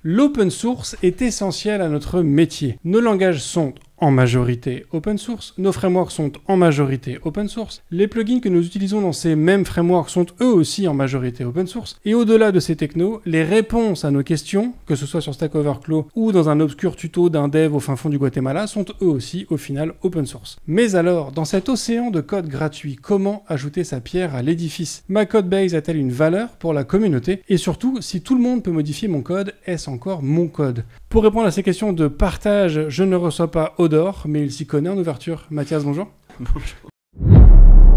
L'open source est essentiel à notre métier. Nos langages sont en majorité open source, nos frameworks sont en majorité open source, les plugins que nous utilisons dans ces mêmes frameworks sont eux aussi en majorité open source, et au-delà de ces technos, les réponses à nos questions, que ce soit sur Stack Overflow ou dans un obscur tuto d'un dev au fin fond du Guatemala, sont eux aussi au final open source. Mais alors, dans cet océan de code gratuit, comment ajouter sa pierre à l'édifice ? Ma codebase a-t-elle une valeur pour la communauté ? Et surtout, si tout le monde peut modifier mon code, est-ce encore mon code ? Pour répondre à ces questions de partage, je ne reçois pas Odor, mais il s'y connaît en ouverture. Mathias, bonjour. Bonjour.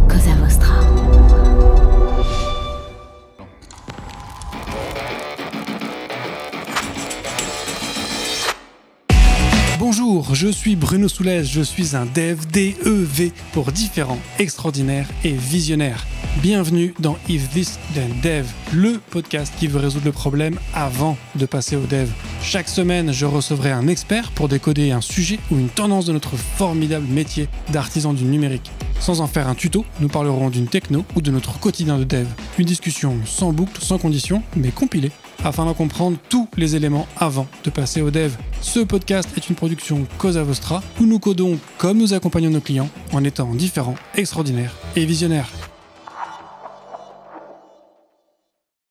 Cosa Vostra. Bonjour, je suis Bruno Soulès, je suis un dev, D-E-V, pour différents, extraordinaires et visionnaires. Bienvenue dans If This Then Dev, le podcast qui veut résoudre le problème avant de passer au dev. Chaque semaine, je recevrai un expert pour décoder un sujet ou une tendance de notre formidable métier d'artisan du numérique. Sans en faire un tuto, nous parlerons d'une techno ou de notre quotidien de dev. Une discussion sans boucle, sans condition, mais compilée, afin d'en comprendre tous les éléments avant de passer au dev. Ce podcast est une production Cosa Vostra, où nous codons comme nous accompagnons nos clients, en étant différents, extraordinaires et visionnaires.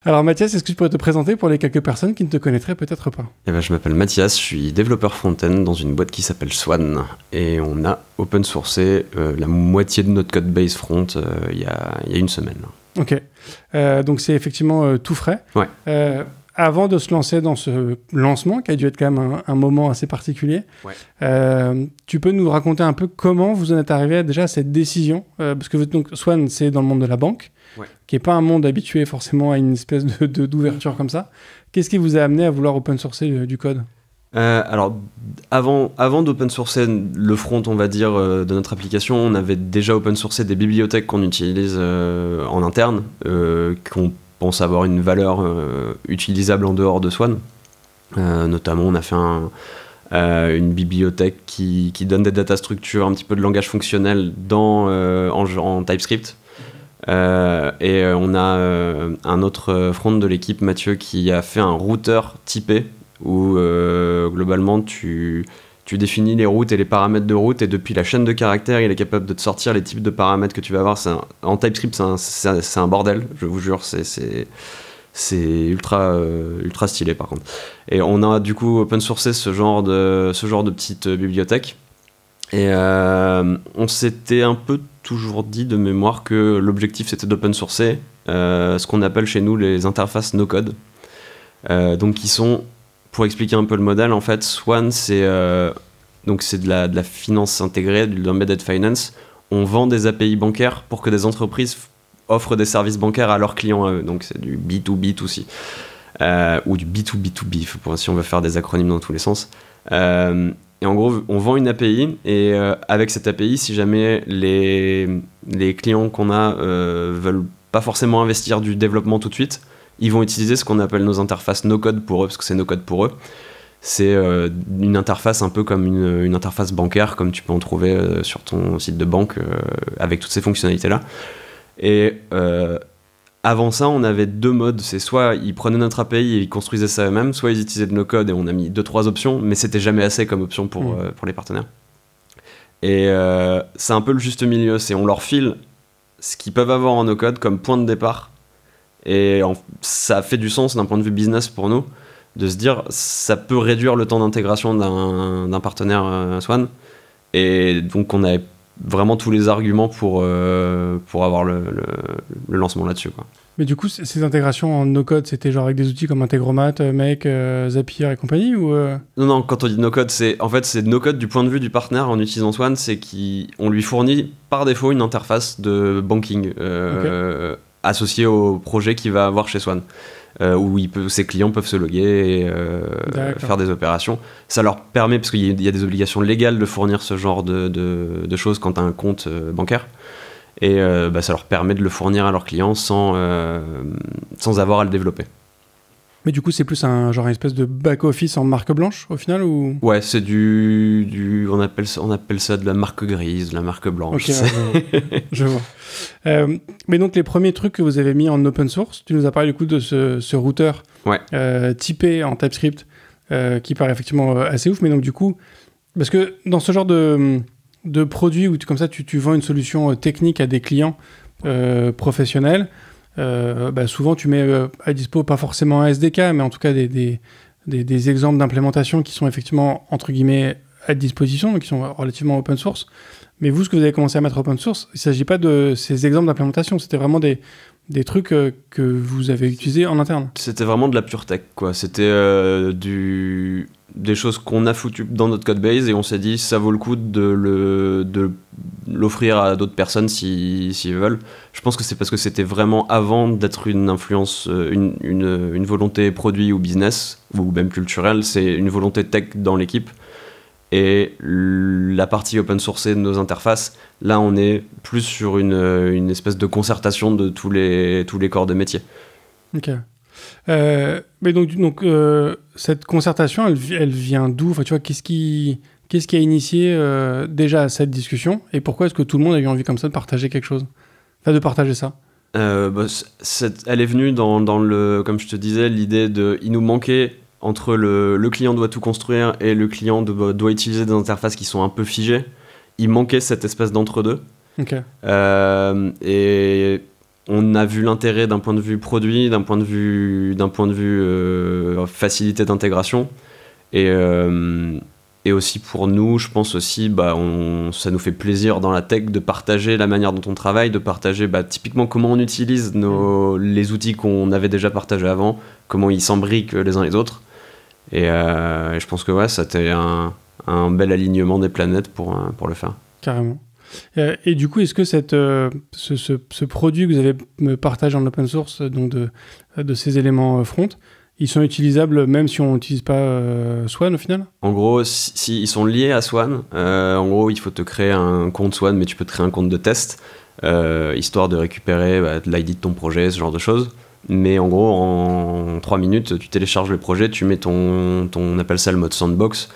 Alors Mathias, est-ce que tu pourrais te présenter pour les quelques personnes qui ne te connaîtraient peut-être pas ? Je m'appelle Mathias, je suis développeur front-end dans une boîte qui s'appelle Swan, et on a open sourcé la moitié de notre code base front il y a une semaine. Ok, donc c'est effectivement tout frais. Ouais. Avant de se lancer dans ce lancement, qui a dû être quand même un moment assez particulier, tu peux nous raconter un peu comment vous en êtes arrivé déjà à cette décision parce que donc, Swan, c'est dans le monde de la banque, qui n'est pas un monde habitué forcément à une espèce d'ouverture comme ça. Qu'est-ce qui vous a amené à vouloir open sourcer du code ? Alors, avant d'open sourcer le front, on va dire, de notre application, on avait déjà open sourcé des bibliothèques qu'on utilise en interne, qu'on pense avoir une valeur utilisable en dehors de Swan. Notamment, on a fait une bibliothèque qui donne des data structures, un petit peu de langage fonctionnel en TypeScript. Et on a un autre front de l'équipe, Mathieu, qui a fait un routeur typé où globalement tu définis les routes et les paramètres de route, et depuis la chaîne de caractères il est capable de te sortir les types de paramètres que tu vas avoir. En TypeScript c'est un bordel, je vous jure, c'est ultra stylé par contre. Et on a du coup open sourcé ce genre de petite bibliothèque, et on s'était un peu toujours dit de mémoire que l'objectif c'était d'open sourcer ce qu'on appelle chez nous les interfaces no-code, donc qui sont, pour expliquer un peu le modèle, en fait, Swan, c'est de la finance intégrée, de l'embedded finance. On vend des API bancaires pour que des entreprises offrent des services bancaires à leurs clients à eux. Donc c'est du B2B2C, ou du B2B2B, si on veut faire des acronymes dans tous les sens. Et en gros, on vend une API, et avec cette API, si jamais les clients qu'on a veulent pas forcément investir du développement tout de suite, ils vont utiliser ce qu'on appelle nos interfaces no-code pour eux, parce que c'est no-code pour eux. C'est une interface un peu comme une interface bancaire, comme tu peux en trouver sur ton site de banque, avec toutes ces fonctionnalités-là. Et avant ça, on avait deux modes. C'est soit ils prenaient notre API et ils construisaient ça eux-mêmes, soit ils utilisaient de no-code, et on a mis 2-3 options, mais c'était jamais assez comme option pour les partenaires. Et c'est un peu le juste milieu, c'est on leur file ce qu'ils peuvent avoir en no-code comme point de départ. Et ça fait du sens d'un point de vue business pour nous, de se dire ça peut réduire le temps d'intégration d'un partenaire Swan. Et donc on avait vraiment tous les arguments pour avoir le lancement là-dessus, quoi. Mais du coup, ces intégrations en no-code, c'était genre avec des outils comme Integromat, Make, Zapier et compagnie ou Non, quand on dit no-code, c'est no-code du point de vue du partenaire en utilisant Swan, c'est qu'on lui fournit par défaut une interface de banking associée au projet qu'il va avoir chez Swan, où ses clients peuvent se loguer et faire des opérations. Ça leur permet, parce qu'il y a des obligations légales de fournir ce genre de choses quand tu as un compte bancaire. Et ça leur permet de le fournir à leurs clients sans avoir à le développer. Mais du coup, c'est plus une espèce de back-office en marque blanche, au final, ou... Ouais, c'est on appelle ça de la marque grise, de la marque blanche. Ok, je vois. Mais donc, les premiers trucs que vous avez mis en open source, tu nous as parlé du coup de ce routeur typé en TypeScript qui paraît effectivement assez ouf. Mais donc du coup, parce que dans ce genre de produit où comme ça tu vends une solution technique à des clients professionnels, souvent tu mets à dispo pas forcément un SDK, mais en tout cas des exemples d'implémentation qui sont effectivement entre guillemets à disposition, donc qui sont relativement open source. Mais vous, ce que vous avez commencé à mettre open source, il ne s'agit pas de ces exemples d'implémentation, c'était vraiment des trucs que vous avez utilisés en interne. C'était vraiment de la pure tech, quoi. C'était des choses qu'on a foutues dans notre codebase et on s'est dit ça vaut le coup de l'offrir à d'autres personnes s'ils veulent. Je pense que c'est parce que c'était vraiment avant d'être une influence, une volonté produit ou business, ou même culturelle, c'est une volonté tech dans l'équipe. Et la partie open source de nos interfaces, là on est plus sur une espèce de concertation de tous les corps de métier. Ok. Mais donc cette concertation, elle vient d'où? Enfin, tu vois, qu'est-ce qui a initié déjà cette discussion et pourquoi est-ce que tout le monde a eu envie comme ça de partager quelque chose? Enfin, de partager ça. Elle est venue dans comme je te disais, l'idée il nous manquait entre le client doit tout construire et le client doit utiliser des interfaces qui sont un peu figées. Il manquait cette espèce d'entre-deux. Okay. Et on a vu l'intérêt d'un point de vue produit, d'un point de vue facilité d'intégration. Et aussi pour nous, je pense aussi, ça nous fait plaisir dans la tech de partager la manière dont on travaille, de partager typiquement comment on utilise les outils qu'on avait déjà partagés avant, comment ils s'embriquent les uns les autres. Et je pense que c'était un bel alignement des planètes pour le faire. Carrément. Et du coup, est-ce que ce produit que vous avez partagé en open source, donc de ces éléments front, ils sont utilisables même si on n'utilise pas Swan au final? En gros, si ils sont liés à Swan, en gros, il faut te créer un compte Swan, mais tu peux te créer un compte de test, histoire de récupérer l'ID de ton projet, ce genre de choses. Mais en gros, en 3 minutes, tu télécharges le projet, tu mets on appelle ça le mode sandbox,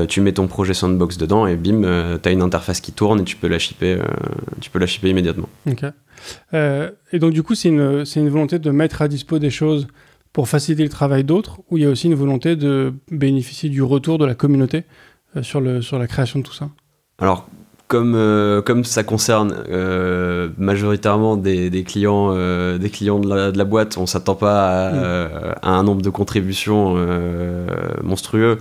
tu mets ton projet sandbox dedans et bim, tu as une interface qui tourne et tu peux la shipper immédiatement. Ok. Et donc du coup, c'est une volonté de mettre à dispo des choses pour faciliter le travail d'autres, ou il y a aussi une volonté de bénéficier du retour de la communauté sur la création de tout ça? Alors, comme ça concerne majoritairement des clients de la boîte, on s'attend pas à un nombre de contributions monstrueux.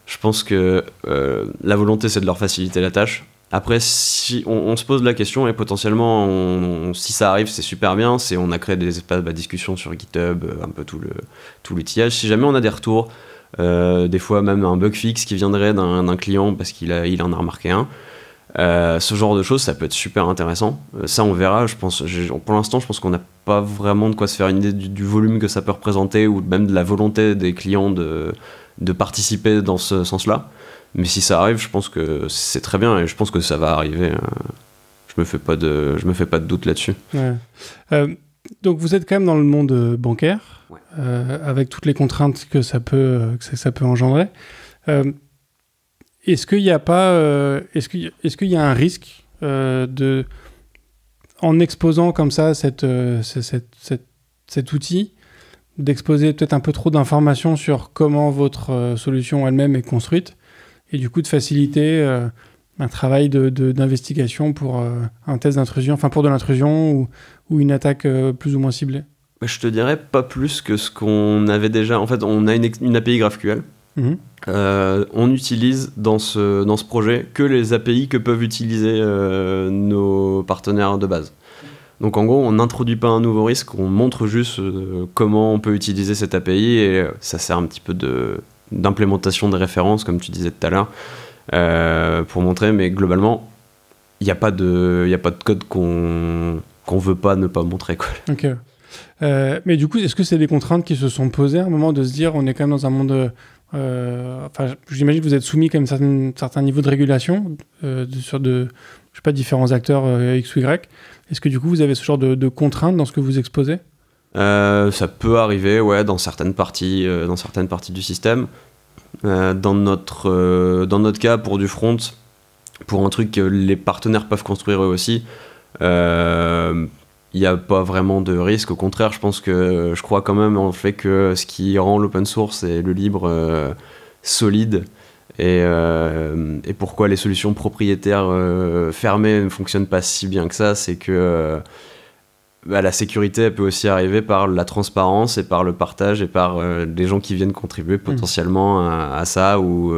Je pense que la volonté, c'est de leur faciliter la tâche. Après, si on se pose la question et potentiellement, si ça arrive, c'est super bien. On a créé des espaces de discussion sur GitHub, un peu tout l'outillage. Si jamais on a des retours, des fois même un bug fixe qui viendrait d'un client parce qu'il en a remarqué un, ce genre de choses, ça peut être super intéressant. Ça, on verra. Pour l'instant, je pense qu'on n'a pas vraiment de quoi se faire une idée du volume que ça peut représenter ou même de la volonté des clients de participer dans ce sens-là. Mais si ça arrive, je pense que c'est très bien et je pense que ça va arriver. Je me fais pas de doute là-dessus. Ouais. Donc vous êtes quand même dans le monde bancaire, ouais. Avec toutes les contraintes que ça peut engendrer. Est-ce qu'il y a pas, est-ce qu'il y a un risque en exposant comme ça cet outil, d'exposer peut-être un peu trop d'informations sur comment votre solution elle-même est construite, et du coup de faciliter un travail d'investigation pour un test d'intrusion, enfin pour de l'intrusion ou une attaque plus ou moins ciblée? Je te dirais pas plus que ce qu'on avait déjà. En fait, on a une API GraphQL. On utilise dans ce projet que les API que peuvent utiliser nos partenaires de base. Donc en gros, on n'introduit pas un nouveau risque, on montre juste comment on peut utiliser cette API et ça sert un petit peu d'implémentation de référence, comme tu disais tout à l'heure, pour montrer, mais globalement, il n'y a pas de code qu'on veut pas ne pas montrer, quoi. Ok. Mais du coup, est-ce que c'est des contraintes qui se sont posées à un moment de se dire on est quand même dans un monde... j'imagine que vous êtes soumis quand même à certains niveaux de régulation sur différents acteurs X ou Y. Est-ce que du coup vous avez ce genre de contraintes dans ce que vous exposez? Ça peut arriver, ouais, dans certaines parties du système. Dans notre cas, pour du front, pour un truc que les partenaires peuvent construire eux aussi, il n'y a pas vraiment de risque. Au contraire, je crois quand même en fait que ce qui rend l'open source et le libre solide. Et pourquoi les solutions propriétaires fermées ne fonctionnent pas si bien que ça, c'est que la sécurité elle peut aussi arriver par la transparence et par le partage et par des gens qui viennent contribuer potentiellement à ça, ou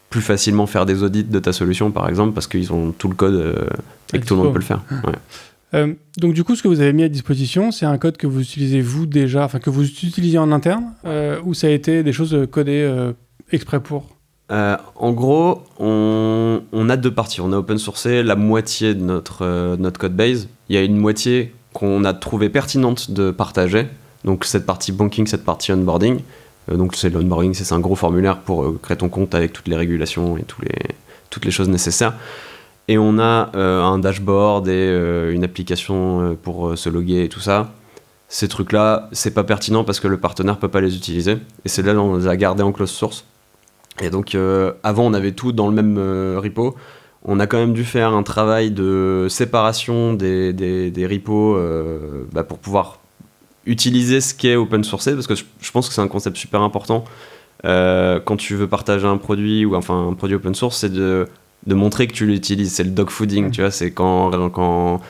plus facilement faire des audits de ta solution par exemple, parce qu'ils ont tout le code et que tout le monde peut le faire. Ouais. Donc du coup, ce que vous avez mis à disposition, c'est un code que vous utilisez vous déjà, enfin que vous utilisez en interne, ou ça a été des choses codées exprès pour? En gros, on a deux parties. On a open sourcé la moitié de notre code base. Il y a une moitié qu'on a trouvé pertinente de partager. Donc cette partie banking, cette partie onboarding. Donc c'est l'onboarding, c'est un gros formulaire pour créer ton compte avec toutes les régulations et toutes les choses nécessaires. Et on a un dashboard et une application pour se loguer et tout ça. Ces trucs-là, c'est pas pertinent parce que le partenaire peut pas les utiliser. Et c'est là on les a gardés en closed source. Et donc avant on avait tout dans le même repo. On a quand même dû faire un travail de séparation des repos pour pouvoir utiliser ce qui est open sourcé, parce que je pense que c'est un concept super important quand tu veux partager un produit ou enfin un produit open source, c'est de montrer que tu l'utilises. C'est le dogfooding, tu vois, c'est quand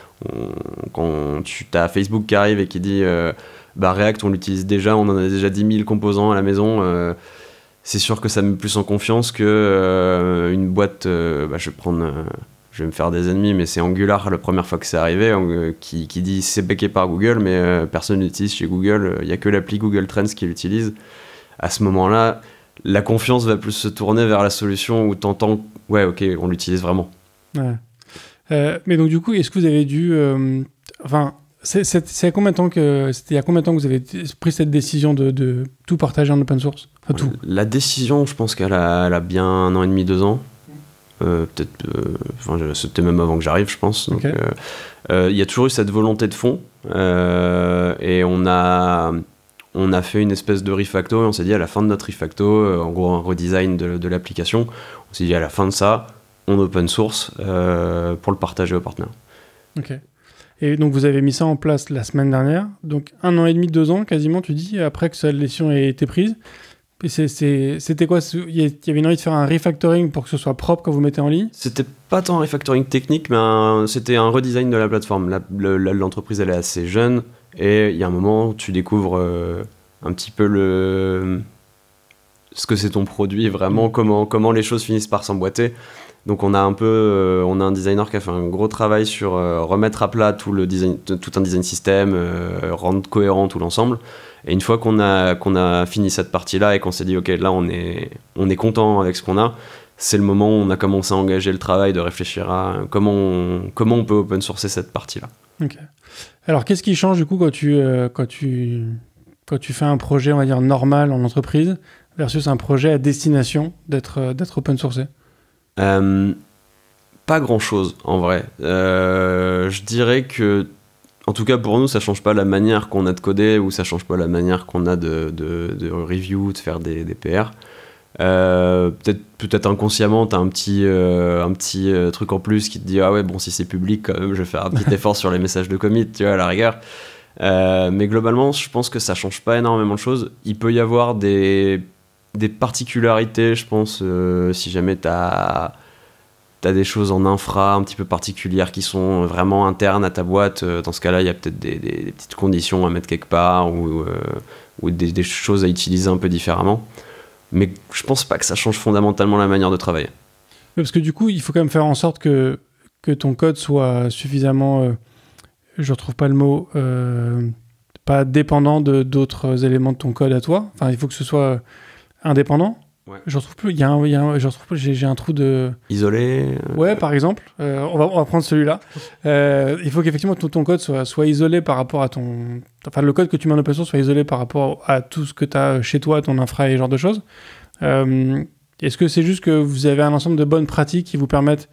tu as Facebook qui arrive et qui dit React on l'utilise déjà, on en a déjà 10 000 composants à la maison, c'est sûr que ça me met plus en confiance que une boîte, je vais me faire des ennemis, mais c'est Angular la première fois que c'est arrivé, qui dit c'est backé par Google, mais personne l'utilise chez Google, il n'y a que l'appli Google Trends qui l'utilise. À ce moment-là, la confiance va plus se tourner vers la solution où t'entends, ouais, ok, on l'utilise vraiment. Ouais. Mais donc du coup, est-ce que vous avez dû... c'était il y a combien de temps que vous avez pris cette décision de tout partager en open source? Tout. La décision, je pense qu'elle a bien 1 an et demi, 2 ans. C'était même avant que j'arrive, je pense. Donc, Okay. Y a toujours eu cette volonté de fond. Et on a fait une espèce de refacto, et on s'est dit à la fin de notre refacto, en gros un redesign de l'application, on s'est dit à la fin de ça, on open source pour le partager aux partenaires. Ok. Et donc vous avez mis ça en place la semaine dernière, donc 1 an et demi, 2 ans quasiment, tu dis, après que cette décision ait été prise. Et c'était quoi? Il y avait une envie de faire un refactoring pour que ce soit propre quand vous mettez en ligne? C'était pas tant un refactoring technique, mais c'était un redesign de la plateforme. L'entreprise elle est assez jeune, et il y a un moment où tu découvres un petit peu ce que c'est ton produit, vraiment comment les choses finissent par s'emboîter. Donc on a un designer qui a fait un gros travail sur remettre à plat tout un design system, rendre cohérent tout l'ensemble. Et une fois qu'on a fini cette partie-là et qu'on s'est dit ok, là on est content avec ce qu'on a, c'est le moment où on a commencé à engager le travail de réfléchir à comment on peut open sourcer cette partie-là. Ok. Alors qu'est-ce qui change du coup quand tu fais un projet, on va dire normal en entreprise versus un projet à destination d'être open sourcé? Pas grand chose en vrai. Je dirais que, en tout cas pour nous, ça change pas la manière qu'on a de coder, ou ça change pas la manière qu'on a de review, de faire des PR. Peut-être inconsciemment, t'as un petit truc en plus qui te dit ah ouais, bon, si c'est public, quand même, je vais faire un petit effort sur les messages de commit, tu vois, à la rigueur. Mais globalement, je pense que ça change pas énormément de choses. Il peut y avoir des particularités, je pense, si jamais t'as des choses en infra un petit peu particulières qui sont vraiment internes à ta boîte. Dans ce cas-là, il y a peut-être des petites conditions à mettre quelque part, ou des choses à utiliser un peu différemment. Mais je pense pas que ça change fondamentalement la manière de travailler. Oui, parce que du coup, il faut quand même faire en sorte que ton code soit suffisamment, je retrouve pas le mot, pas dépendant d'autres éléments de ton code à toi. Enfin, il faut que ce soit indépendant. Ouais. Je retrouve plus. Je retrouve plus. J'ai un trou de. Isolé. Ouais, par exemple. On va prendre celui-là. Il faut qu'effectivement ton code soit isolé par rapport à ton. Enfin, le code que tu mets en open source soit isolé par rapport à tout ce que tu as chez toi, ton infra et ce genre de choses. Est-ce que c'est juste que vous avez un ensemble de bonnes pratiques qui vous permettent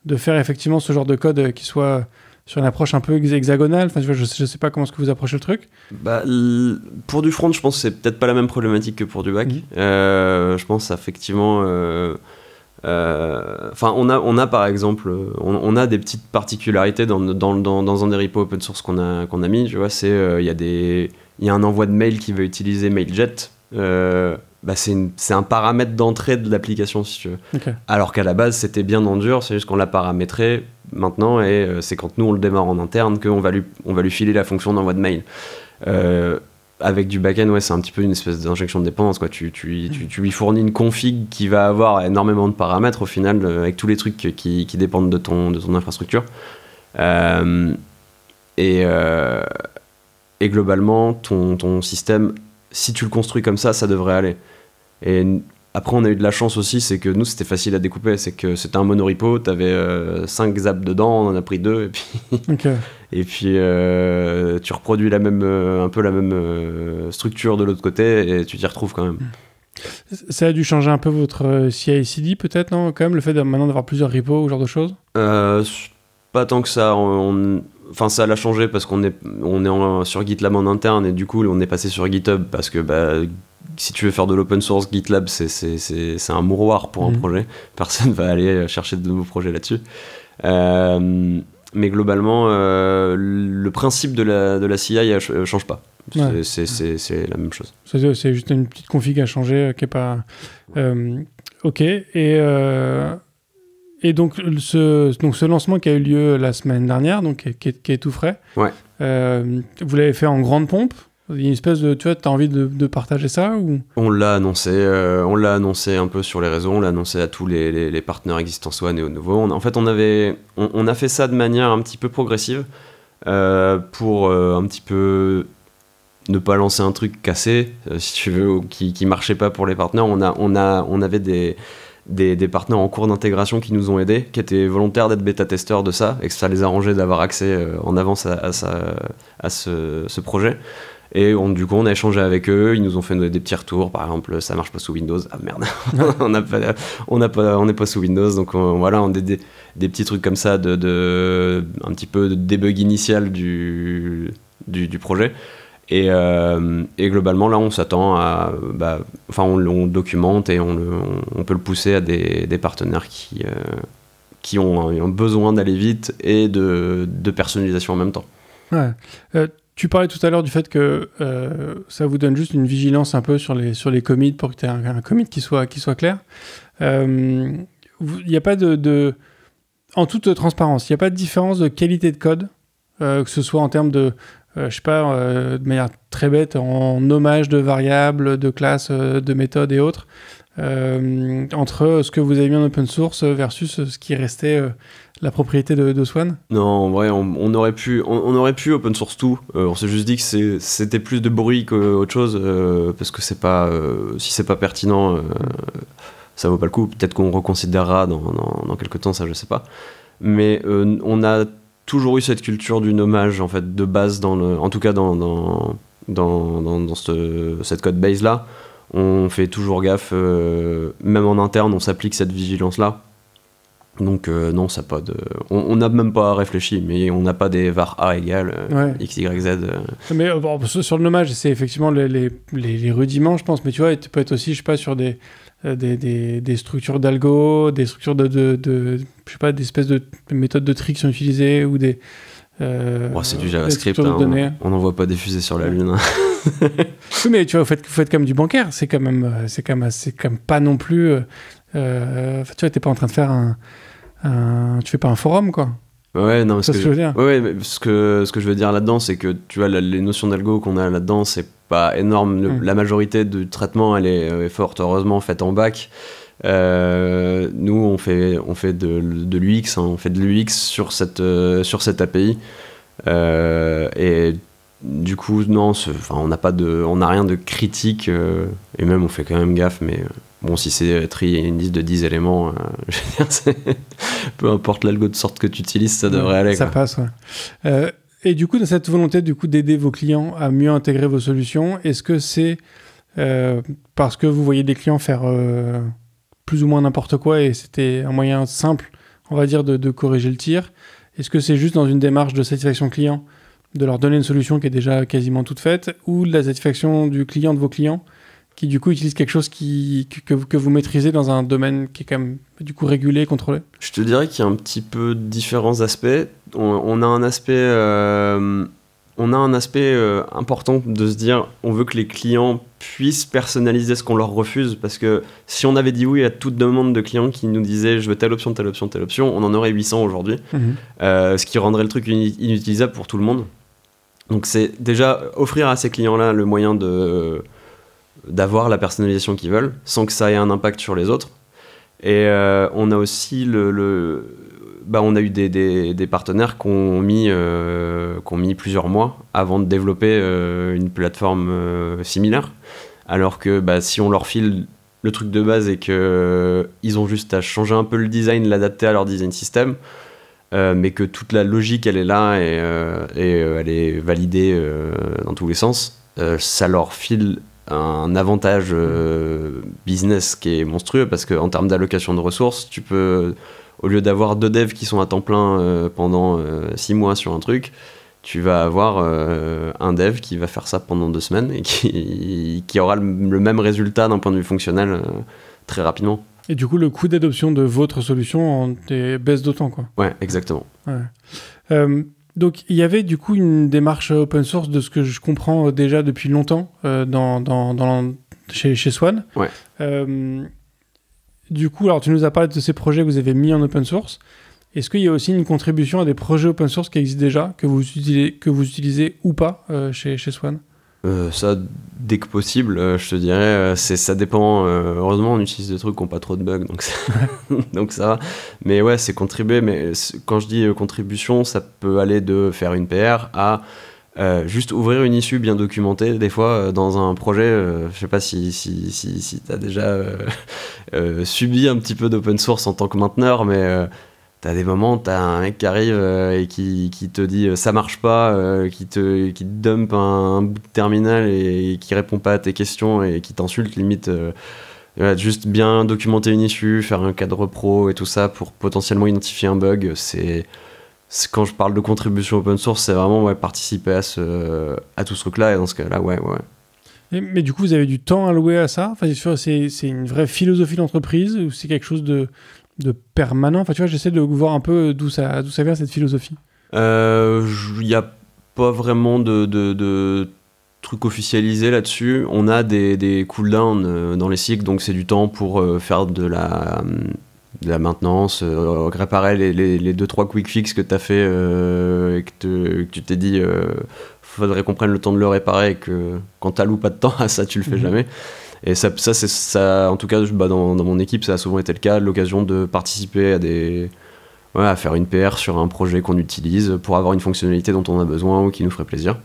de faire effectivement ce genre de code qui soit sur une approche un peu hexagonale? Enfin, je sais pas comment est-ce que vous approchez le truc. Pour du front, je pense que c'est peut-être pas la même problématique que pour du back. Je pense effectivement... on a par exemple... On a des petites particularités dans un des repos open source qu'on a mis. Tu vois, il y a un envoi de mail qui veut utiliser MailJet. c'est un paramètre d'entrée de l'application, si tu veux. Okay. Alors qu'à la base, c'était bien dans dur, c'est juste qu'on l'a paramétré maintenant, et c'est quand nous, on le démarre en interne qu'on va lui filer la fonction d'envoi de mail. Avec du back-end, ouais, c'est un petit peu une espèce d'injection de dépendance, quoi. Tu lui fournis une config qui va avoir énormément de paramètres, au final, avec tous les trucs qui dépendent de ton infrastructure. Et globalement, ton système, si tu le construis comme ça devrait aller. Et après, on a eu de la chance aussi, c'est que nous, c'était facile à découper. C'est que c'était un monorepo, t'avais 5 zaps dedans, on en a pris 2, et puis, okay. Et puis tu reproduis un peu la même structure de l'autre côté, et tu t'y retrouves quand même. Ça a dû changer un peu votre CI/CD, peut-être, non, quand même, le fait maintenant d'avoir plusieurs repos, ou ce genre de choses? Pas tant que ça. Enfin, ça l'a changé parce qu'on est sur GitLab en interne, et du coup, on est passé sur GitHub parce que si tu veux faire de l'open source, GitLab, c'est un mouroir pour un projet. Personne va aller chercher de nouveaux projets là-dessus. Mais globalement, le principe de la CI change pas. Ouais. C'est la même chose. C'est juste une petite config à changer qui est pas... ok. Et donc ce lancement qui a eu lieu la semaine dernière, donc qui est tout frais, ouais. Vous l'avez fait en grande pompe? Il y a une espèce de... Tu vois, t'as envie de partager ça ou... On l'a annoncé un peu sur les réseaux, on l'a annoncé à tous les partenaires existants, soit néo nouveau. On a fait ça de manière un petit peu progressive pour un petit peu ne pas lancer un truc cassé, si tu veux, ou qui marchait pas pour les partenaires. On avait des partenaires en cours d'intégration qui nous ont aidés, qui étaient volontaires d'être bêta-testeurs de ça, et que ça les arrangeait d'avoir accès en avance à ce projet. Et du coup, on a échangé avec eux, ils nous ont fait des petits retours, par exemple, ça marche pas sous Windows, ah merde, on n'est pas sous Windows, donc voilà, on a des petits trucs comme ça, un petit peu de debug initial du projet. Et globalement, là, on s'attend à... on documente et on peut le pousser à des partenaires qui ont besoin d'aller vite et de personnalisation en même temps. Ouais. Tu parlais tout à l'heure du fait que ça vous donne juste une vigilance un peu sur les commits pour que tu aies un commit qui soit clair. Il n'y a pas en toute transparence, il n'y a pas de différence de qualité de code, que ce soit en termes de... je sais pas, de manière très bête, en nommage de variables, de classes, de méthodes et autres, entre ce que vous avez mis en open source versus ce qui restait la propriété de Swan? Non, en vrai, on aurait pu open source tout. On s'est juste dit que c'était plus de bruit qu'autre chose, parce que si c'est pas pertinent, ça vaut pas le coup. Peut-être qu'on reconsidérera dans quelques temps, ça je sais pas. Mais on a toujours eu cette culture du nommage en fait de base en tout cas dans cette code base là. On fait toujours gaffe, même en interne, on s'applique cette vigilance là. Donc non, ça pas de... On n'a même pas réfléchi, mais on n'a pas des var a égale x, y, z. Mais sur le nommage, c'est effectivement les rudiments, je pense. Mais tu vois, tu peux être aussi, je sais pas, sur des structures d'algo, des structures je sais pas, des espèces de méthodes de tri qui sont utilisées, ou des... c'est du JavaScript, hein, on n'en voit pas des fusées sur la Lune. Oui, mais tu vois, vous faites comme du bancaire, c'est quand même pas non plus... tu vois, t'es pas en train de faire tu fais pas un forum, quoi. Ouais, non, mais ce que je veux dire. Ouais, mais ce que je veux dire là-dedans, c'est que tu vois, les notions d'algo qu'on a là-dedans, c'est pas énorme. La majorité du traitement, elle est fort heureusement faite en bac. Nous, on fait de l'UX, hein, on fait de l'UX sur cette API. Et du coup, non, on n'a rien de critique, et même on fait quand même gaffe, mais bon, si c'est une liste de 10 éléments, je veux dire, peu importe l'algo de sorte que tu utilises, ça devrait aller. Ça passe, ouais. Et du coup, dans cette volonté d'aider vos clients à mieux intégrer vos solutions, est-ce que c'est parce que vous voyez des clients faire plus ou moins n'importe quoi et c'était un moyen simple, on va dire, de corriger le tir? Est-ce que c'est juste dans une démarche de satisfaction client de leur donner une solution qui est déjà quasiment toute faite, ou de la satisfaction du client, de vos clients, qui du coup utilisent quelque chose que vous maîtrisez dans un domaine qui est quand même du coup régulé, contrôlé? Je te dirais qu'il y a un petit peu différents aspects. On a un aspect... on a un aspect important de se dire, on veut que les clients puissent personnaliser ce qu'on leur refuse, parce que si on avait dit oui à toute demande de clients qui nous disaient je veux telle option, telle option, telle option, on en aurait 800 aujourd'hui, ce qui rendrait le truc inutilisable pour tout le monde. Donc c'est déjà offrir à ces clients-là le moyen d'avoir la personnalisation qu'ils veulent, sans que ça ait un impact sur les autres. Et on a aussi on a eu des partenaires qui ont mis plusieurs mois avant de développer une plateforme similaire. Alors que si on leur file le truc de base et qu'ils ont juste à changer un peu le design, l'adapter à leur design system, mais que toute la logique elle est là et elle est validée dans tous les sens, ça leur file un avantage business qui est monstrueux, parce qu'en termes d'allocation de ressources, tu peux, au lieu d'avoir 2 devs qui sont à temps plein pendant 6 mois sur un truc, tu vas avoir un dev qui va faire ça pendant 2 semaines et qui aura le même résultat d'un point de vue fonctionnel très rapidement. Et du coup, le coût d'adoption de votre solution baisse d'autant, quoi. Ouais, exactement. Ouais. Donc, il y avait du coup une démarche open source, de ce que je comprends déjà depuis longtemps chez Swan. Ouais. Du coup, alors tu nous as parlé de ces projets que vous avez mis en open source. Est-ce qu'il y a aussi une contribution à des projets open source qui existent déjà, que vous utilisez ou pas chez Swan ? Ça, dès que possible, je te dirais, ça dépend. Heureusement, on utilise des trucs qui n'ont pas trop de bugs, donc ça va. Mais ouais, c'est contribuer. Mais quand je dis contribution, ça peut aller de faire une PR à juste ouvrir une issue bien documentée. Des fois, dans un projet, je sais pas si tu as déjà subi un petit peu d'open source en tant que mainteneur, mais t'as des moments, t'as un mec qui arrive et qui te dit ça marche pas, qui te dump un bout de terminal et qui répond pas à tes questions et qui t'insulte limite. Juste bien documenter une issue, faire un cadre pro et tout ça pour potentiellement identifier un bug. Quand je parle de contribution open source, c'est vraiment participer à tout ce truc-là, et dans ce cas-là, ouais. Mais du coup, vous avez du temps alloué à ça ? Enfin, c'est une vraie philosophie d'entreprise, ou c'est quelque chose de permanent? Enfin, tu vois, j'essaie de voir un peu d'où ça vient, cette philosophie. Il n'y a pas vraiment de truc officialisé là-dessus. On a des cooldowns dans les cycles, donc c'est du temps pour faire de la maintenance, réparer les 2-3 quick fix que tu as fait et que tu t'es dit faudrait qu'on prenne le temps de le réparer, et que quand tu alloues pas de temps à ça, tu le fais jamais. Et ça, en tout cas, dans mon équipe, ça a souvent été le cas, l'occasion de participer à faire une PR sur un projet qu'on utilise pour avoir une fonctionnalité dont on a besoin ou qui nous ferait plaisir.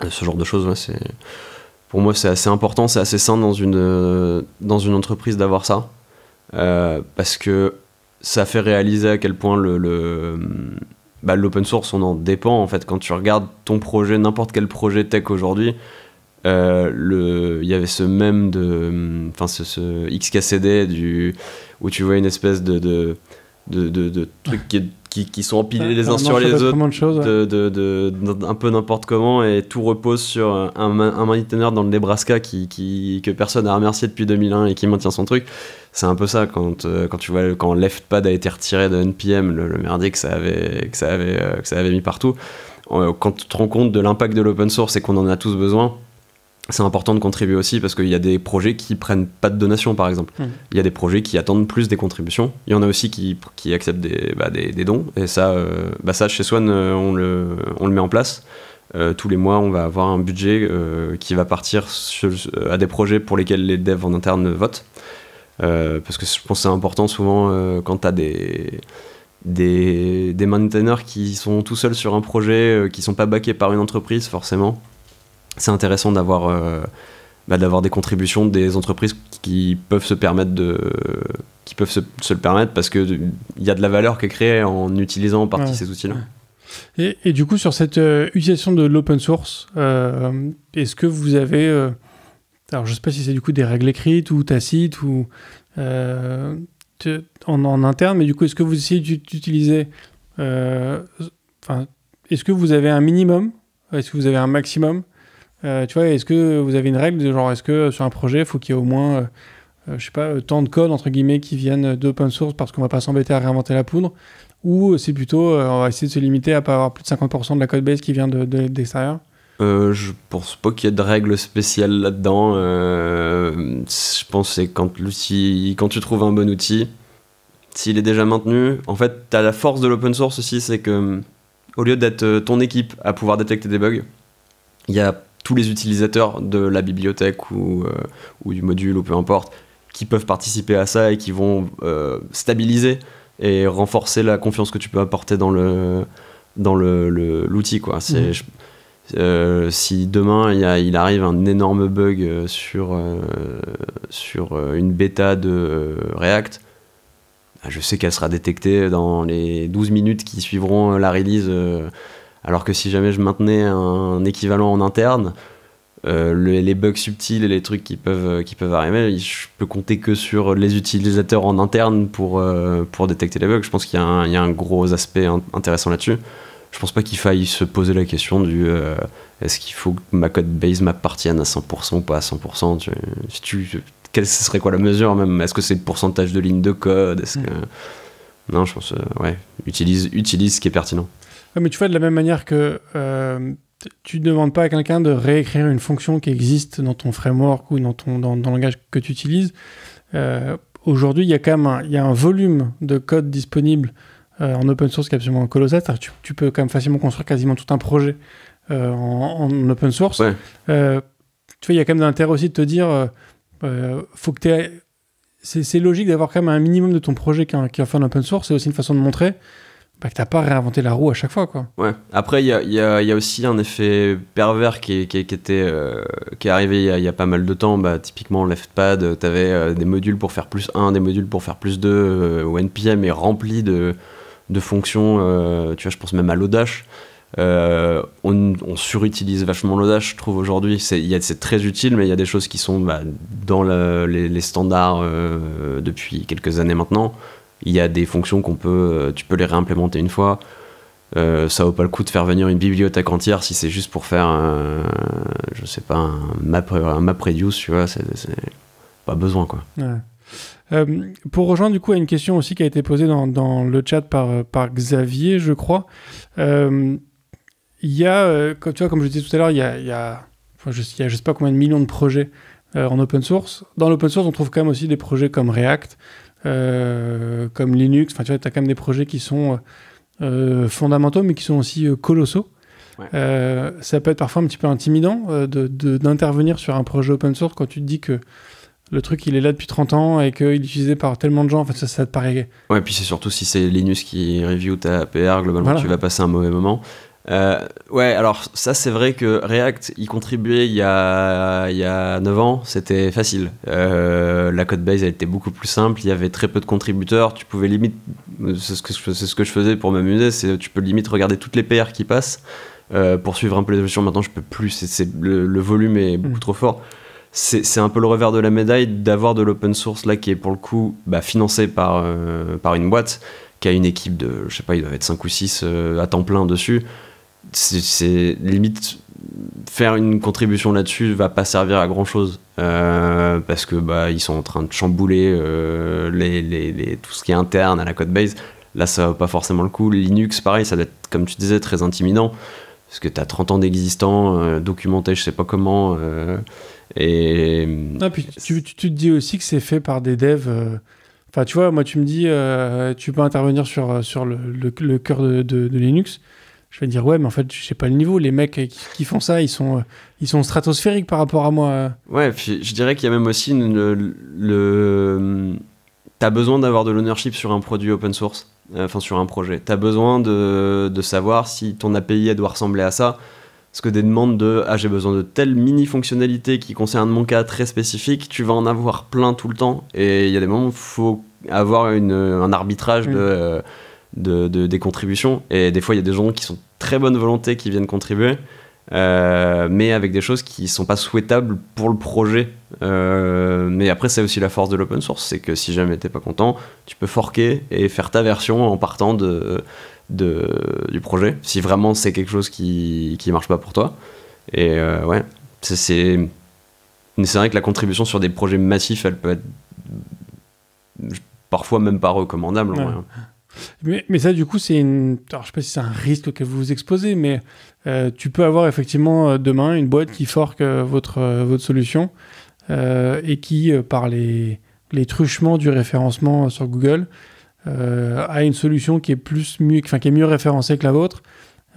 Ce genre de choses, pour moi, c'est assez important, c'est assez sain dans une entreprise d'avoir ça, parce que ça fait réaliser à quel point l'open source, on en dépend en fait. Quand tu regardes ton projet, n'importe quel projet tech aujourd'hui, il y avait ce mème ce XKCD où tu vois une espèce de trucs qui sont empilés les uns sur les autres, un peu n'importe comment, et tout repose sur un maintainer dans le Nebraska que personne n'a remercié depuis 2001 et qui maintient son truc. C'est un peu ça quand tu vois quand Leftpad a été retiré de NPM, le merdier que ça avait mis partout. Quand tu te rends compte de l'impact de l'open source et qu'on en a tous besoin, c'est important de contribuer aussi, parce qu'il y a des projets qui prennent pas de donations, par exemple. Il y a des projets qui attendent plus des contributions. Il y en a aussi qui acceptent des dons. Et ça, chez Swan, on le met en place. Tous les mois, on va avoir un budget qui va partir à des projets pour lesquels les devs en interne votent. Parce que je pense que c'est important souvent quand tu as des maintainers qui sont tout seuls sur un projet, qui sont pas backés par une entreprise, forcément. C'est intéressant d'avoir des contributions des entreprises qui peuvent se permettre se le permettre, parce que il y a de la valeur qui est créée en utilisant en partie ces outils-là. Et du coup, sur cette utilisation de l'open source, est-ce que vous avez alors je sais pas si c'est du coup des règles écrites ou tacites ou en interne, mais du coup, est-ce que vous essayez d'utiliser est-ce que vous avez un minimum, est-ce que vous avez un maximum? Tu vois, est-ce que vous avez une règle de genre, est-ce que sur un projet, il faut qu'il y ait au moins je sais pas, tant de codes, entre guillemets, qui viennent d'open source parce qu'on va pas s'embêter à réinventer la poudre, ou c'est plutôt, on va essayer de se limiter à pas avoir plus de 50% de la code base qui vient d'extérieur? Je pense pas qu'il y ait de règles spéciales là-dedans. Je pense que c'est quand tu trouves un bon outil, s'il est déjà maintenu, en fait, t'as la force de l'open source aussi, c'est que au lieu d'être ton équipe à pouvoir détecter des bugs, il y a tous les utilisateurs de la bibliothèque ou du module ou peu importe qui peuvent participer à ça et qui vont stabiliser et renforcer la confiance que tu peux apporter dans l'outil, quoi. Si demain il arrive un énorme bug sur une bêta de React, je sais qu'elle sera détectée dans les 12 minutes qui suivront la release, alors que si jamais je maintenais un équivalent en interne, les bugs subtils et les trucs qui peuvent arriver, je peux compter que sur les utilisateurs en interne pour détecter les bugs. Je pense qu'il y a un gros aspect intéressant là-dessus. Je pense pas qu'il faille se poser la question du est-ce qu'il faut que ma code base m'appartienne à 100% ou pas à 100%. Ce serait quoi la mesure même? Est-ce que c'est le pourcentage de lignes de code? Non, je pense utilise ce qui est pertinent. Ouais, mais tu vois, de la même manière que tu ne demandes pas à quelqu'un de réécrire une fonction qui existe dans ton framework ou dans le langage que tu utilises. Aujourd'hui, il y a quand même un volume de code disponible en open source qui est absolument colossal. Tu peux quand même facilement construire quasiment tout un projet en open source. Ouais. Tu vois, il y a quand même l'intérêt aussi de te dire faut que c'est logique d'avoir quand même un minimum de ton projet qui est fait en open source. C'est aussi une façon de montrer que t'as pas réinventé la roue à chaque fois, quoi. Ouais. Après, il y a aussi un effet pervers qui est arrivé il y a pas mal de temps. Typiquement, Leftpad, t'avais des modules pour faire +1, des modules pour faire +2, où NPM est rempli de fonctions. Tu vois, je pense même à Lodash. On surutilise vachement Lodash, je trouve, aujourd'hui. C'est très utile, mais il y a des choses qui sont dans les standards depuis quelques années maintenant. Il y a des fonctions tu peux les réimplémenter une fois. Ça vaut pas le coup de faire venir une bibliothèque entière si c'est juste pour faire un MapReduce, tu vois, c'est pas besoin, quoi. Ouais. Pour rejoindre du coup à une question aussi qui a été posée dans le chat par Xavier, je crois. Il y a, tu vois, comme je disais tout à l'heure, il y a je sais pas combien de millions de projets en open source. Dans l'open source, on trouve quand même aussi des projets comme React, comme Linux. Enfin, tu vois, tu as quand même des projets qui sont fondamentaux, mais qui sont aussi colossaux. Ouais. Ça peut être parfois un petit peu intimidant d'intervenir sur un projet open source quand tu te dis que le truc il est là depuis 30 ans et qu'il est utilisé par tellement de gens. En fait, ça te paraît... Ouais, puis c'est surtout si c'est Linus qui review ta PR, globalement, voilà. Tu vas passer un mauvais moment. Ouais, alors ça c'est vrai que React y contribuait il y a 9 ans, c'était facile. La codebase elle était beaucoup plus simple, il y avait très peu de contributeurs, tu pouvais limite, c'est ce que je faisais pour m'amuser, c'est tu peux limite regarder toutes les PR qui passent pour suivre un peu l'évolution. Maintenant je peux plus, le volume est beaucoup trop fort. C'est un peu le revers de la médaille d'avoir de l'open source là qui est pour le coup financé par une boîte qui a une équipe de, je sais pas, il doit être 5 ou 6 à temps plein dessus. C'est limite faire une contribution là-dessus va pas servir à grand chose parce que ils sont en train de chambouler tout ce qui est interne à la codebase. Là ça va pas forcément le coup. Linux pareil, ça doit être, comme tu disais, très intimidant parce que t'as 30 ans d'existant, documenté je sais pas comment et... Ah, puis tu te dis aussi que c'est fait par des devs enfin tu vois, moi tu me dis tu peux intervenir sur le cœur de Linux. Je vais dire ouais, mais en fait je sais pas le niveau, les mecs qui font ça ils sont stratosphériques par rapport à moi. Ouais, puis je dirais qu'il y a même aussi t'as besoin d'avoir de l'ownership sur un produit open source, enfin sur un projet. T'as besoin de savoir si ton API elle doit ressembler à ça, parce que des demandes de j'ai besoin de telle mini fonctionnalité qui concerne mon cas très spécifique, tu vas en avoir plein tout le temps, et il y a des moments où il faut avoir un arbitrage des contributions, et des fois il y a des gens qui sont très bonne volonté qui viennent contribuer, mais avec des choses qui sont pas souhaitables pour le projet. Mais après c'est aussi la force de l'open source, c'est que si jamais t'es pas content, tu peux forker et faire ta version en partant du projet, si vraiment c'est quelque chose qui marche pas pour toi. Et ouais, c'est vrai que la contribution sur des projets massifs elle peut être parfois même pas recommandable. Ouais. En vrai. Mais ça, du coup, alors, je sais pas si c'est un risque auquel vous vous exposez, mais tu peux avoir effectivement demain une boîte qui forque votre solution et qui, par les truchements du référencement sur Google, a une solution qui est mieux référencée que la vôtre,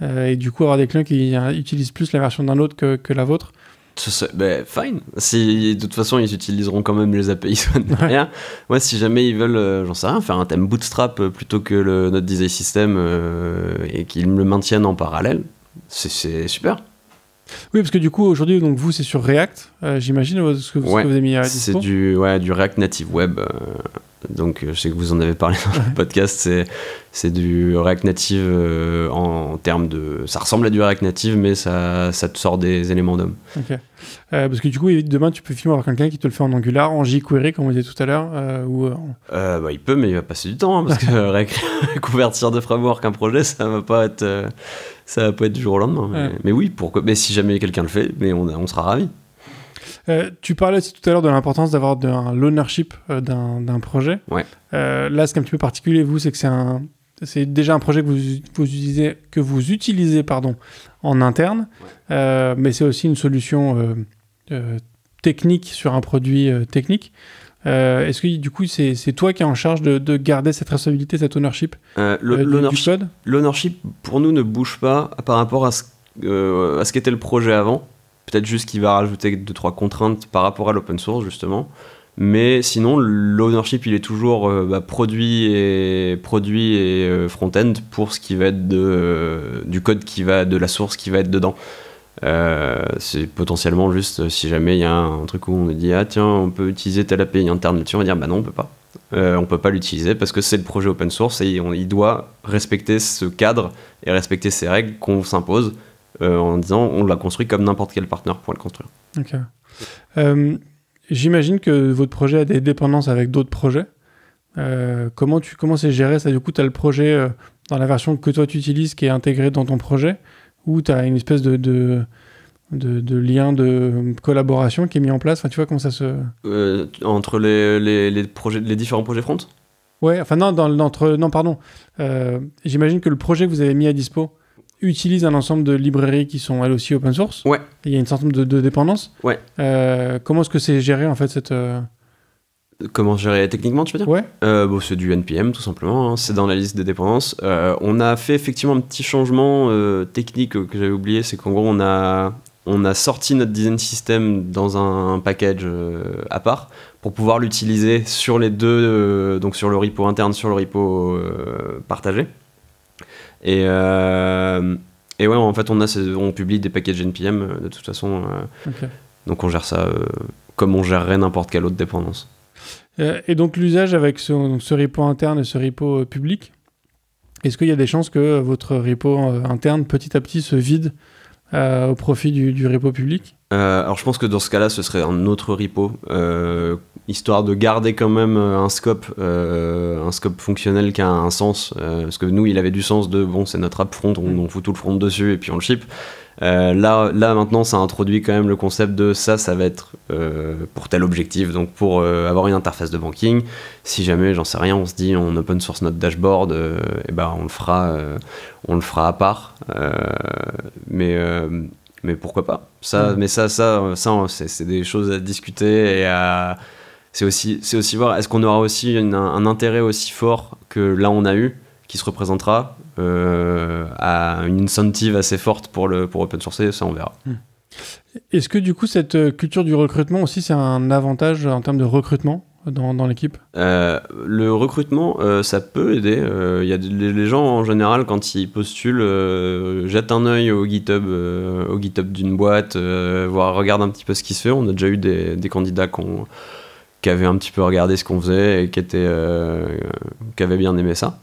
et du coup avoir des clients qui utilisent plus la version d'un autre que la vôtre. Fine. Si, de toute façon, ils utiliseront quand même les API derrière. Ouais, si jamais ils veulent, j'en sais rien, faire un thème Bootstrap plutôt que notre design system et qu'ils me le maintiennent en parallèle, c'est super. Oui, parce que du coup, aujourd'hui, donc vous, c'est sur React, j'imagine, ce que vous avez mis à dispo. C'est du React Native Web. Donc, je sais que vous en avez parlé dans le podcast. C'est du React Native en termes de... Ça ressemble à du React Native, mais ça te sort des éléments DOM. Ok. Parce que du coup, demain, tu peux filmer avoir quelqu'un qui te le fait en Angular, en jQuery, comme on disait tout à l'heure. Il peut, mais il va passer du temps. Parce que convertir de framework un projet, ça va pas être du jour au lendemain. Mais oui, pourquoi? Mais si jamais quelqu'un le fait, mais on sera ravis. Tu parlais aussi tout à l'heure de l'importance d'avoir l'ownership d'un projet. Ouais. Là, ce qui est un petit peu particulier, vous, c'est que c'est déjà un projet que vous utilisez en interne, mais c'est aussi une solution technique sur un produit technique. Est-ce que du coup, c'est toi qui es en charge de garder cette responsabilité, cette ownership du code? L'ownership, pour nous, ne bouge pas par rapport à ce qu'était le projet avant. Peut-être juste qu'il va rajouter 2-3 contraintes par rapport à l'open source, justement. Mais sinon, l'ownership, il est toujours produit et front-end pour ce qui va être du code de la source qui va être dedans. C'est potentiellement juste si jamais il y a un truc où on dit « Ah tiens, on peut utiliser telle API interne là-dessus », on va dire « Bah non, on peut pas. On peut pas l'utiliser parce que c'est le projet open source et il doit respecter ce cadre et respecter ces règles qu'on s'impose. » En disant on l'a construit comme n'importe quel partenaire pourrait le construire. Ok. J'imagine que votre projet a des dépendances avec d'autres projets. Comment c'est géré ça? Du coup, tu as le projet dans la version que toi tu utilises qui est intégrée dans ton projet, ou tu as une espèce de lien de collaboration qui est mis en place. Enfin, tu vois comment ça se... Entre les différents projets front? Ouais, enfin non, pardon. J'imagine que le projet que vous avez mis à dispo utilise un ensemble de librairies qui sont elles aussi open source. Ouais. Il y a une sorte de dépendance. Ouais. Comment est-ce que c'est géré en fait cette... Comment gérer techniquement, tu veux dire? Ouais. C'est du NPM tout simplement, hein. C'est dans la liste des dépendances. On a fait effectivement un petit changement technique que j'avais oublié, c'est qu'en gros on a sorti notre design system dans un package à part pour pouvoir l'utiliser sur les deux, donc sur le repo interne, sur le repo partagé. Et ouais, en fait, on publie des packages NPM de toute façon. Okay. Donc on gère ça comme on gérerait n'importe quelle autre dépendance. Et donc l'usage avec ce repo interne et ce repo public, est-ce qu'il y a des chances que votre repo interne petit à petit se vide au profit du repo public? Alors je pense que dans ce cas-là, ce serait un autre repo, histoire de garder quand même un scope fonctionnel qui a un sens, parce que nous, il avait du sens c'est notre app front, on fout tout le front dessus et puis on le ship. Là maintenant, ça introduit quand même le concept de ça va être pour tel objectif, donc pour avoir une interface de banking. Si jamais, j'en sais rien, on se dit on open source notre dashboard, on le fera à part. Mais pourquoi pas ça, mais ça c'est des choses à discuter et c'est aussi voir est-ce qu'on aura aussi un intérêt aussi fort que là on a eu qui se représentera à une incentive assez forte pour open sourcer, ça on verra. Est-ce que du coup cette culture du recrutement aussi c'est un avantage en termes de recrutement dans l'équipe? Le recrutement, ça peut aider. Y a les gens en général quand ils postulent jettent un œil au GitHub d'une boîte, regardent un petit peu ce qui se fait. On a déjà eu des candidats qui avaient un petit peu regardé ce qu'on faisait et qui avaient bien aimé ça.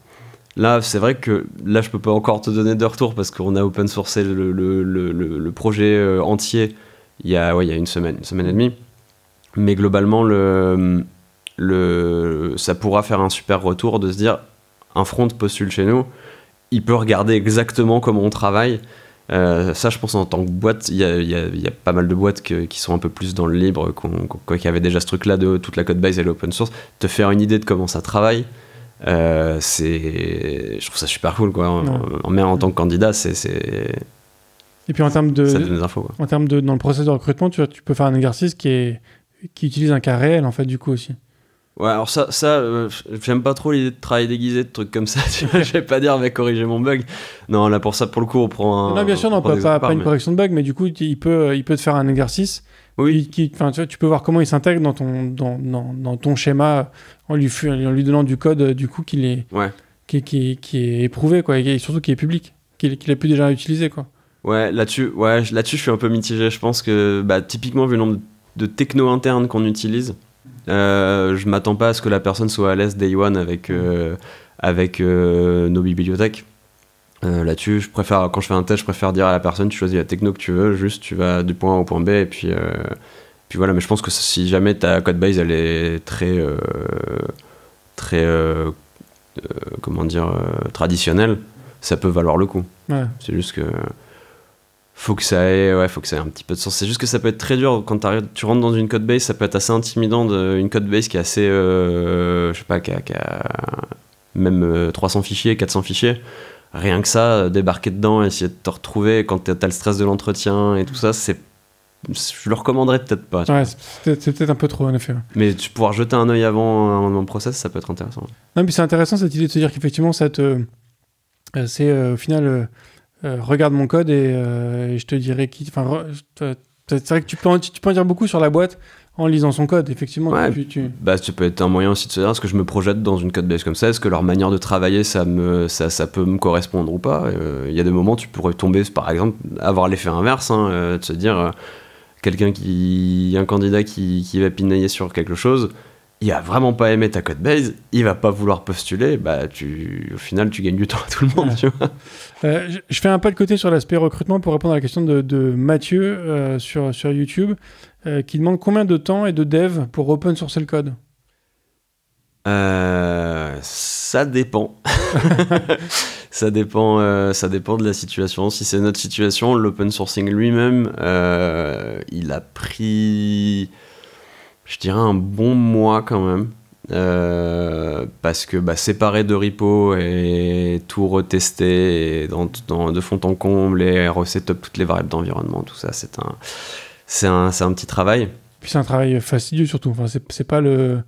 Là, c'est vrai que là, je peux pas encore te donner de retour parce qu'on a open sourcé le projet entier il y a une semaine et demie. Mais globalement, ça pourra faire un super retour de se dire un front postule chez nous, il peut regarder exactement comment on travaille Ça, je pense, en tant que boîte, il y a pas mal de boîtes qui sont un peu plus dans le libre, qui avaient déjà ce truc-là de toute la code base et l'open source. Te faire une idée de comment ça travaille, je trouve ça super cool, quoi. Même en tant que candidat, Et puis en termes de, ça donne des infos, quoi. En termes de, dans le processus de recrutement, tu peux faire un exercice qui utilise un cas réel, en fait, du coup, aussi. Ouais, alors ça j'aime pas trop l'idée de travail déguisé, de trucs comme ça. Tu vois, je vais pas dire, mais corriger mon bug. Non, là, pour le coup, on prend un... Non, bien sûr, pas une correction de bug, mais du coup, il peut te faire un exercice. Oui. Tu peux voir comment il s'intègre dans ton schéma en lui donnant du code, du coup, qui est éprouvé, quoi, et surtout qui est public, qu'il a pu déjà utiliser, quoi. Ouais, là-dessus, je suis un peu mitigé. Je pense que, typiquement, vu le nombre de techno internes qu'on utilise, je m'attends pas à ce que la personne soit à l'aise day one avec nos bibliothèques. Là-dessus, quand je fais un test, je préfère dire à la personne, tu choisis la techno que tu veux, juste tu vas du point A au point B, et puis voilà. Mais je pense que si jamais ta code base elle est très traditionnelle, ça peut valoir le coup. Ouais. C'est juste que faut que ça ait un petit peu de sens. C'est juste que ça peut être très dur quand tu rentres dans une code base, ça peut être assez intimidant, une code base qui est assez je sais pas, qui a même 300 fichiers, 400 fichiers. Rien que ça, débarquer dedans, essayer de te retrouver quand t'as le stress de l'entretien et tout ça, je le recommanderais peut-être pas. Ouais, c'est peut-être un peu trop, en effet. Mais pouvoir jeter un œil avant un process, ça peut être intéressant. Non, mais c'est intéressant cette idée de se dire qu'effectivement, c'est au final, regarde mon code et je te dirai c'est vrai que tu peux en dire beaucoup sur la boîte en lisant son code, effectivement. Ouais, ça peut être un moyen aussi de se dire, est-ce que je me projette dans une code base comme ça, est-ce que leur manière de travailler, ça peut me correspondre ou pas. Il y a des moments, tu pourrais tomber, par exemple, avoir l'effet inverse, de se dire, un candidat qui va pinailler sur quelque chose, il a vraiment pas aimé ta code base, il va pas vouloir postuler, au final tu gagnes du temps à tout le monde, tu vois. Je fais un pas de côté sur l'aspect recrutement pour répondre à la question de Mathieu sur YouTube, qui demande combien de temps et de dev pour open sourcer le code. Ça dépend. Ça dépend de la situation. Si c'est notre situation, l'open sourcing lui-même, il a pris, je dirais, un bon mois quand même. Parce que séparer de repo et tout retester et de fond en comble et resetup toutes les variables d'environnement, tout ça, c'est un petit travail. Puis c'est un travail fastidieux surtout. Enfin, c'est pas le...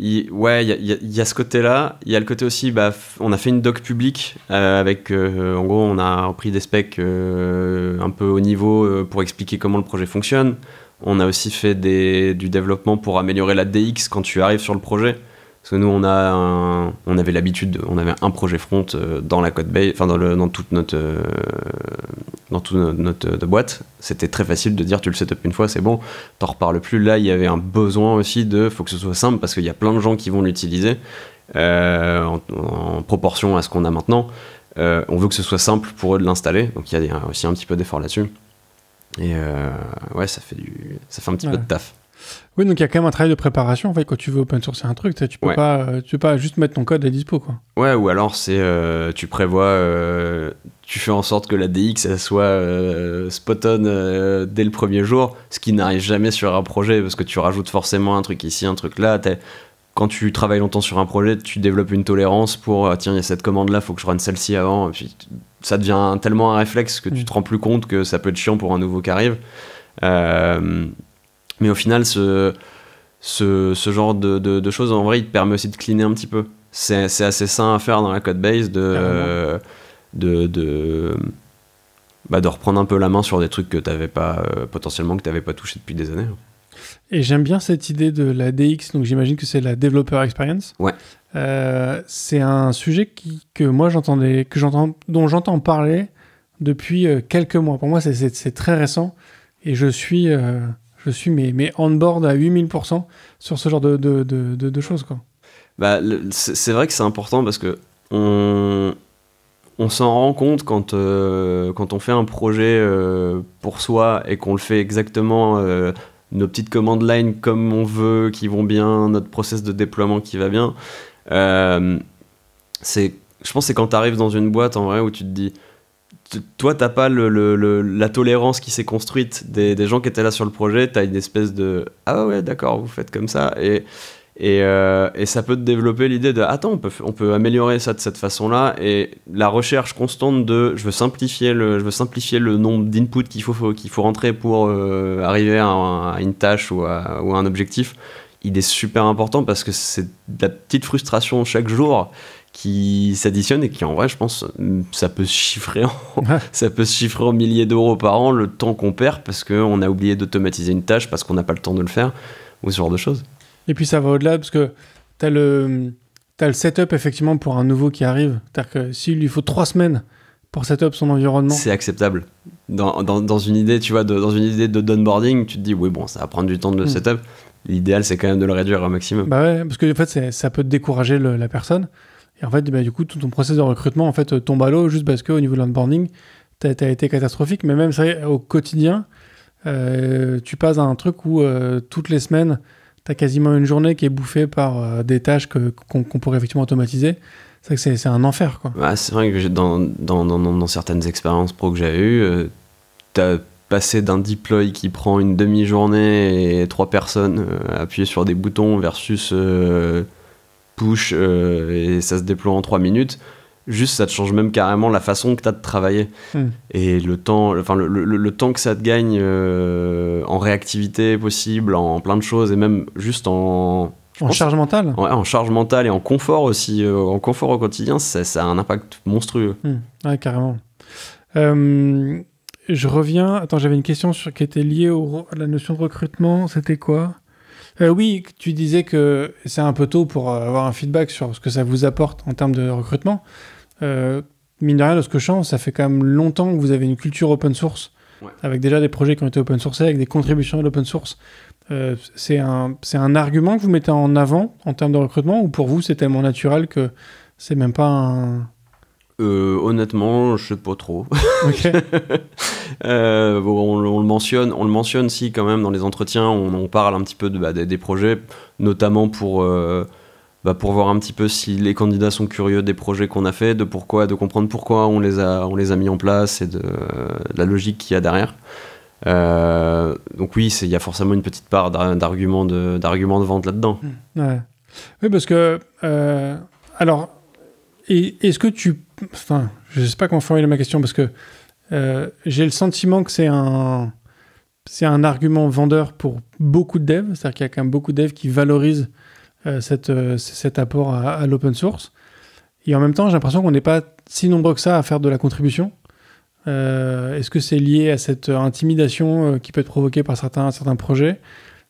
Il y a ce côté-là. Il y a le côté aussi, on a fait une doc publique avec, en gros, on a repris des specs un peu haut niveau pour expliquer comment le projet fonctionne. On a aussi fait du développement pour améliorer la DX quand tu arrives sur le projet. Parce que nous, on avait l'habitude, on avait un projet front dans la code base, enfin dans toute notre boîte. C'était très facile de dire tu le setup une fois, c'est bon, t'en reparles plus. Là, il y avait un besoin aussi faut que ce soit simple parce qu'il y a plein de gens qui vont l'utiliser en proportion à ce qu'on a maintenant. On veut que ce soit simple pour eux de l'installer, donc il y a aussi un petit peu d'effort là-dessus. Et ça fait un petit peu de taf. Oui, donc il y a quand même un travail de préparation en fait quand tu veux open sourcer un truc, tu peux pas juste mettre ton code à dispo, quoi. Ouais, ou alors c'est tu prévois, tu fais en sorte que la DX elle soit spot on dès le premier jour, ce qui n'arrive jamais sur un projet parce que tu rajoutes forcément un truc ici, un truc là. Quand tu travailles longtemps sur un projet, tu développes une tolérance pour tiens, il y a cette commande là, faut que je run celle-ci avant, et puis ça devient tellement un réflexe que tu te rends plus compte que ça peut être chiant pour un nouveau qui arrive. Mais au final, ce genre de choses, en vrai, il te permet aussi de cleaner un petit peu. C'est assez sain à faire dans la code base de reprendre un peu la main sur des trucs que t'avais pas, potentiellement que tu n'avais pas touché depuis des années. Et j'aime bien cette idée de la DX, donc j'imagine que c'est la Developer Experience. Ouais. C'est un sujet dont j'entends parler depuis quelques mois. Pour moi, c'est très récent et je suis mais on board à 8000% sur ce genre de choses, quoi. C'est vrai que c'est important parce que on s'en rend compte quand on fait un projet pour soi et qu'on le fait exactement, nos petites command lines comme on veut, qui vont bien, notre process de déploiement qui va bien. Je pense que c'est quand tu arrives dans une boîte en vrai où tu te dis toi, t'as pas la tolérance qui s'est construite des gens qui étaient là sur le projet. T'as une espèce de ah ouais, d'accord, vous faites comme ça, et ça peut te développer l'idée de attends, on peut améliorer ça de cette façon-là. Et la recherche constante de je veux simplifier le nombre d'inputs qu'il faut rentrer pour arriver à une tâche ou à un objectif. Il est super important parce que c'est de la petite frustration chaque jour qui s'additionne et qui, en vrai, je pense, ça peut se chiffrer en milliers d'euros par an, le temps qu'on perd parce qu'on a oublié d'automatiser une tâche, parce qu'on n'a pas le temps de le faire, ou ce genre de choses. Et puis ça va au-delà, parce que t'as le setup, effectivement, pour un nouveau qui arrive. C'est-à-dire que s'il lui faut 3 semaines pour setup son environnement... C'est acceptable. Dans une idée, tu vois, dans une idée de onboarding, tu te dis, oui, bon, ça va prendre du temps de le setup. L'idéal, c'est quand même de le réduire au maximum. Bah ouais, parce que en fait, ça peut décourager la personne. Et en fait, du coup, tout ton process de recrutement en fait, tombe à l'eau juste parce qu'au niveau de l'onboarding, t'as été catastrophique. Mais même, c'est vrai, au quotidien, tu passes à un truc où toutes les semaines, t'as quasiment une journée qui est bouffée par des tâches qu'on pourrait effectivement automatiser. C'est vrai que c'est un enfer, quoi. Bah, c'est vrai que dans certaines expériences pro que j'ai eues, t'as passé d'un deploy qui prend une demi-journée et 3 personnes appuyer sur des boutons versus push et ça se déploie en 3 minutes. Juste, ça te change même carrément la façon que tu as de travailler. Et le temps que ça te gagne en réactivité possible, en plein de choses, et même juste en charge mentale. Ouais, en charge mentale et en confort aussi, en confort au quotidien, ça a un impact monstrueux. Ouais, carrément. Je reviens... Attends, j'avais une question qui était liée à la notion de recrutement. C'était quoi ? Oui, tu disais que c'est un peu tôt pour avoir un feedback sur ce que ça vous apporte en termes de recrutement. Mine de rien, de ce que je sens, ça fait quand même longtemps que vous avez une culture open source, avec déjà des projets qui ont été open sourcés, avec des contributions à l'open source. C'est un argument que vous mettez en avant en termes de recrutement, ou pour vous, c'est tellement naturel que c'est même pas un... Honnêtement, je sais pas trop. Okay. On le mentionne si quand même dans les entretiens, on parle un petit peu des projets, notamment pour voir un petit peu si les candidats sont curieux des projets qu'on a fait, de comprendre pourquoi on les a mis en place et de la logique qu'il y a derrière. Donc oui, il y a forcément une petite part d'argument de vente là-dedans. Ouais. Oui, parce que alors, est-ce que enfin, je sais pas comment formuler ma question, parce que j'ai le sentiment que c'est un argument vendeur pour beaucoup de devs, c'est-à-dire qu'il y a quand même beaucoup de devs qui valorisent cet apport à l'open source. Et en même temps, j'ai l'impression qu'on n'est pas si nombreux que ça à faire de la contribution. Est-ce que c'est lié à cette intimidation qui peut être provoquée par certains projets,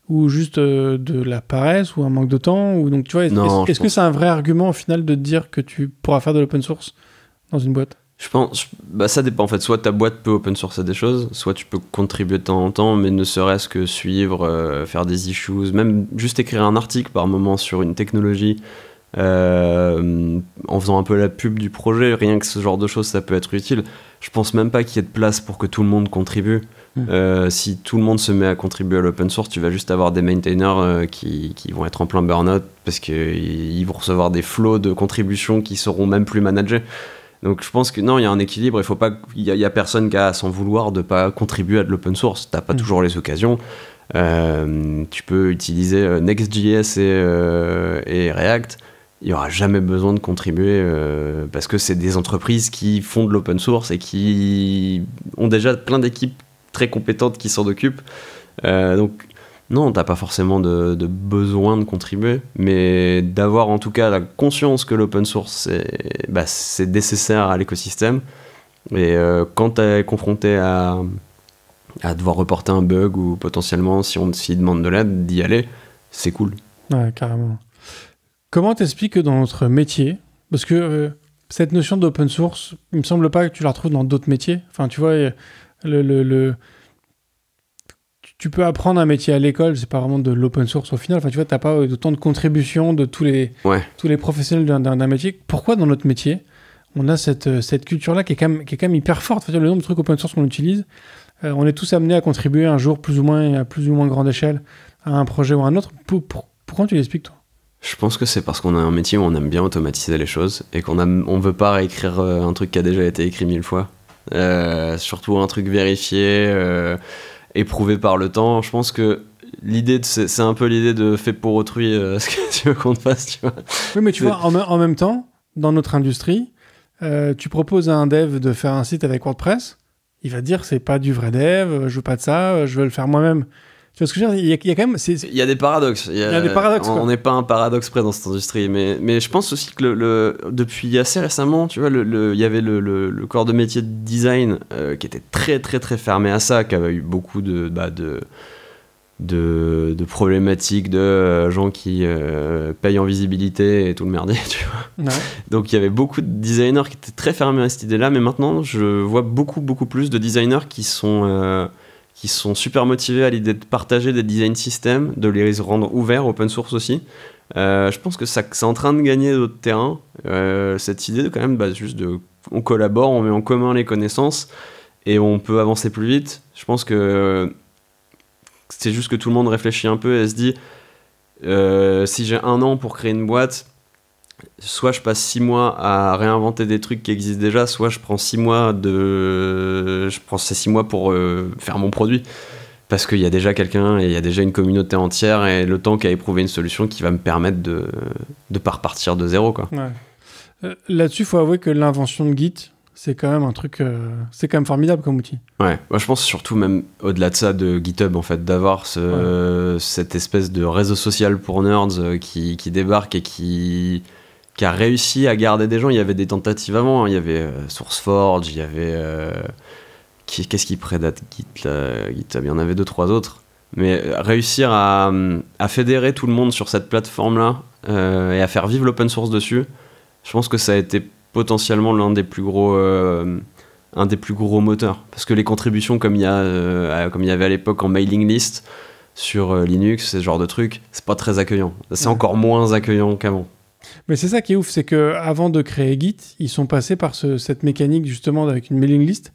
ou juste de la paresse ou un manque de temps, ou donc tu vois, est-ce que c'est un vrai argument au final de te dire que tu pourras faire de l'open source dans une boîte? Je pense, ça dépend en fait. Soit ta boîte peut open sourcer des choses, soit tu peux contribuer de temps en temps, mais ne serait-ce que suivre, faire des issues, même juste écrire un article par moment sur une technologie, en faisant un peu la pub du projet, rien que ce genre de choses, ça peut être utile. Je pense même pas qu'il y ait de place pour que tout le monde contribue. Si tout le monde se met à contribuer à l'open source, tu vas juste avoir des maintainers qui vont être en plein burn-out parce qu'ils vont recevoir des flots de contributions qui seront même plus managés. Donc je pense que non, il y a un équilibre. Il y a personne qui a à s'en vouloir de pas contribuer à de l'open source. T'as pas toujours les occasions. Tu peux utiliser Next.js et React. Il n'y aura jamais besoin de contribuer parce que c'est des entreprises qui font de l'open source et qui ont déjà plein d'équipes très compétentes qui s'en occupent. Donc non, t'as pas forcément de besoin de contribuer, mais d'avoir en tout cas la conscience que l'open source c'est nécessaire à l'écosystème. Et quand t'es confronté à devoir reporter un bug ou potentiellement s'il demande de l'aide, d'y aller, c'est cool. Ouais, carrément. Comment t'expliques que dans notre métier, parce que cette notion d'open source, il me semble pas que tu la retrouves dans d'autres métiers. Enfin, tu vois, tu peux apprendre un métier à l'école, c'est pas vraiment de l'open source au final. Enfin, tu vois, t'as pas autant de contributions de tous les professionnels d'un métier. Pourquoi dans notre métier, on a cette culture-là qui est quand même hyper forte? Enfin, le nombre de trucs open source qu'on utilise, on est tous amenés à contribuer un jour plus ou moins à plus ou moins grande échelle à un projet ou à un autre. Pourquoi tu l'expliques, toi? Je pense que c'est parce qu'on a un métier où on aime bien automatiser les choses et qu'on veut pas réécrire un truc qui a déjà été écrit 1000 fois. surtout un truc vérifié, éprouvé par le temps. Je pense que c'est un peu l'idée de fait pour autrui ce que tu veux qu'on te fasse, tu vois. Oui, mais tu vois, en même temps, dans notre industrie, tu proposes à un dev de faire un site avec WordPress, il va te dire c'est pas du vrai dev, je veux pas de ça, je veux le faire moi-même. Tu vois ce que je veux dire ? Il y a quand même... Il y a des paradoxes. Il y a des paradoxes, quoi. On n'est pas un paradoxe près dans cette industrie, mais je pense aussi que depuis assez récemment, tu vois, il y avait le corps de métier de design qui était très très très fermé à ça, qui avait eu beaucoup de problématiques de gens qui payent en visibilité et tout le merdier, tu vois. Ouais. Donc il y avait beaucoup de designers qui étaient très fermés à cette idée-là, mais maintenant je vois beaucoup plus de designers qui sont super motivés à l'idée de partager des design systems, de les rendre ouverts, open source aussi. Je pense que c'est en train de gagner d'autres terrains. Cette idée de quand même, juste on collabore, on met en commun les connaissances et on peut avancer plus vite. Je pense que c'est juste que tout le monde réfléchit un peu et se dit si j'ai 1 an pour créer une boîte, soit je passe 6 mois à réinventer des trucs qui existent déjà, soit je prends 6 mois ces 6 mois pour faire mon produit, parce qu'il y a déjà quelqu'un et il y a déjà une communauté entière et le temps qu'à éprouver une solution qui va me permettre de pas repartir de zéro, quoi. Ouais. Là-dessus, il faut avouer que l'invention de Git, c'est quand même un truc, c'est quand même formidable comme outil. Ouais, moi je pense surtout même au-delà de ça, de GitHub en fait, d'avoir cette espèce de réseau social pour nerds qui débarque et qui a réussi à garder des gens. Il y avait des tentatives avant, hein. Il y avait SourceForge, il y avait qu'est-ce qui prédate GitHub, il y en avait 2-3 autres, mais réussir à fédérer tout le monde sur cette plateforme là et à faire vivre l'open source dessus, je pense que ça a été potentiellement l'un des plus gros moteurs, parce que les contributions comme il y avait à l'époque en mailing list sur Linux, ce genre de trucs, c'est pas très accueillant, c'est encore moins accueillant qu'avant. Mais c'est ça qui est ouf, c'est que avant de créer Git, ils sont passés par cette mécanique justement avec une mailing list.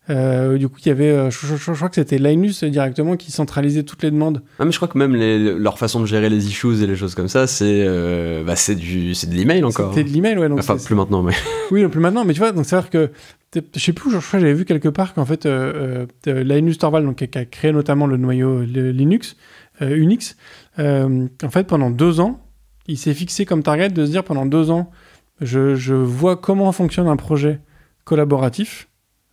Du coup, il y avait, je crois que c'était Linus directement qui centralisait toutes les demandes. Ah, mais je crois que même leur façon de gérer les issues et les choses comme ça, c'est de l'email encore. C'était de l'email, ouais. Donc enfin, plus maintenant, mais. Oui, non, plus maintenant, mais tu vois, donc c'est-à-dire que, je sais plus, je crois que j'avais vu quelque part qu'en fait, Linus Torvalds, donc, qui a créé notamment le noyau Linux, Unix, en fait, pendant 2 ans, il s'est fixé comme target de se dire pendant 2 ans, je vois comment fonctionne un projet collaboratif.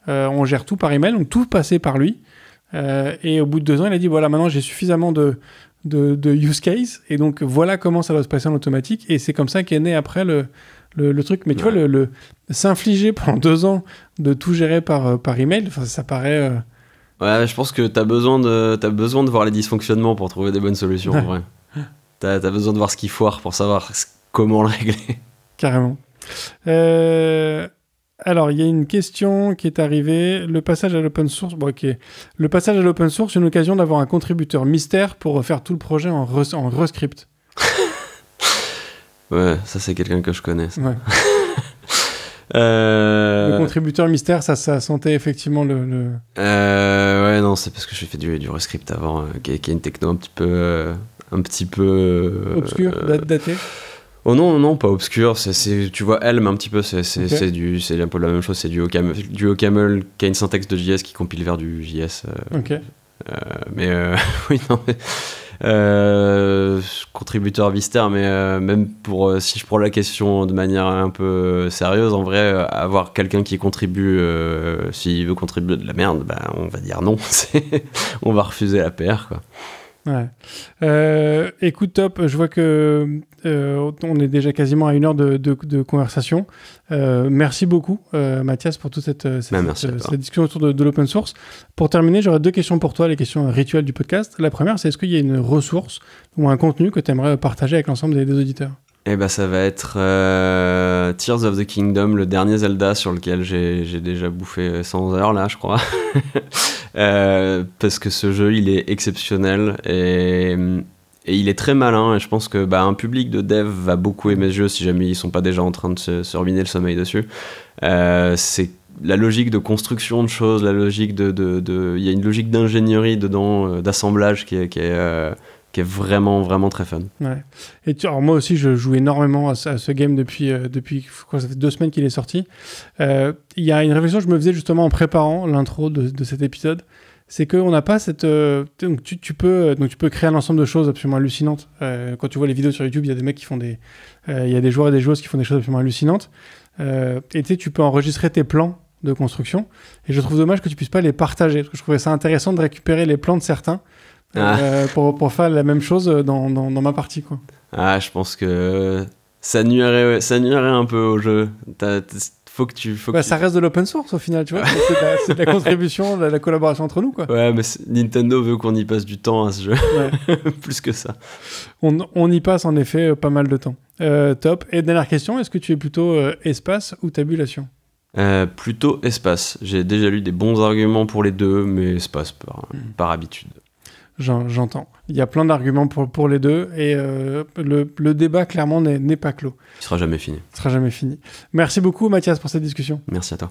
On gère tout par email, donc tout passait par lui. Et au bout de 2 ans, il a dit voilà, maintenant j'ai suffisamment de use case, et donc voilà comment ça doit se passer en automatique. Et c'est comme ça qu'est né après le truc. Mais tu vois, le s'infliger pendant 2 ans de tout gérer par email, ça paraît. Ouais, je pense que t'as besoin de voir les dysfonctionnements pour trouver des bonnes solutions, en vrai. T'as besoin de voir ce qui foire pour savoir comment le régler. Carrément. Alors, il y a une question qui est arrivée. Le passage à l'open source, le passage à l'open source, une occasion d'avoir un contributeur mystère pour refaire tout le projet en rescript. Ouais, ça c'est quelqu'un que je connais. Ça. Ouais. Le contributeur mystère, ça sentait effectivement le... Ouais, non, c'est parce que j'ai fait du rescript avant, qui est une techno un petit peu obscur, daté. Oh non, pas obscur, tu vois Helm un petit peu, c'est un peu la même chose, c'est du OCaml qui a une syntaxe de JS qui compile vers du JS. Ok. Oui, non, mais contributeur mystère, mais même si je prends la question de manière un peu sérieuse, en vrai, avoir quelqu'un qui contribue, s'il veut contribuer de la merde, on va dire non, on va refuser la PR, quoi. Ouais. Écoute, top, je vois que on est déjà quasiment à 1 heure de conversation. Merci beaucoup, Mathias, pour toute cette discussion autour de l'open source. Pour terminer, j'aurais 2 questions pour toi, les questions rituelles du podcast. La première, c'est est-ce qu'il y a une ressource ou un contenu que tu aimerais partager avec l'ensemble des auditeurs ? Eh ben, ça va être Tears of the Kingdom, le dernier Zelda sur lequel j'ai déjà bouffé 100 heures, là, je crois. Parce que ce jeu, il est exceptionnel et il est très malin. Et je pense que un public de dev va beaucoup aimer ce jeu si jamais ils sont pas déjà en train de se ruiner le sommeil dessus. C'est la logique de construction de choses, la logique il y a une logique d'ingénierie dedans, d'assemblage qui est qui est vraiment, vraiment très fun. Ouais. Et alors moi aussi, je joue énormément à ce game depuis quoi, ça fait 2 semaines qu'il est sorti. Il y a une réflexion que je me faisais justement en préparant l'intro de cet épisode. C'est qu'on n'a pas cette... donc tu peux créer un ensemble de choses absolument hallucinantes. Quand tu vois les vidéos sur YouTube, il y a des mecs qui font des... Il y a des joueurs et des joueuses qui font des choses absolument hallucinantes. Et tu peux enregistrer tes plans de construction. Et je trouve dommage que tu puisses pas les partager. Parce que je trouvais ça intéressant de récupérer les plans de certains pour faire la même chose dans ma partie, quoi. Ah, je pense que ça nuirait un peu au jeu. Ça reste de l'open source au final, tu vois. C'est de la contribution, de la collaboration entre nous, quoi. Ouais, mais Nintendo veut qu'on y passe du temps à ce jeu. Ouais. Plus que ça. On y passe en effet pas mal de temps. Top. Et dernière question, est-ce que tu es plutôt espace ou tabulation ? Plutôt espace. J'ai déjà lu des bons arguments pour les deux, mais espace par habitude. J'entends. Il y a plein d'arguments pour les deux et le débat clairement n'est pas clos. Il sera jamais fini. Merci beaucoup Mathias pour cette discussion. Merci à toi.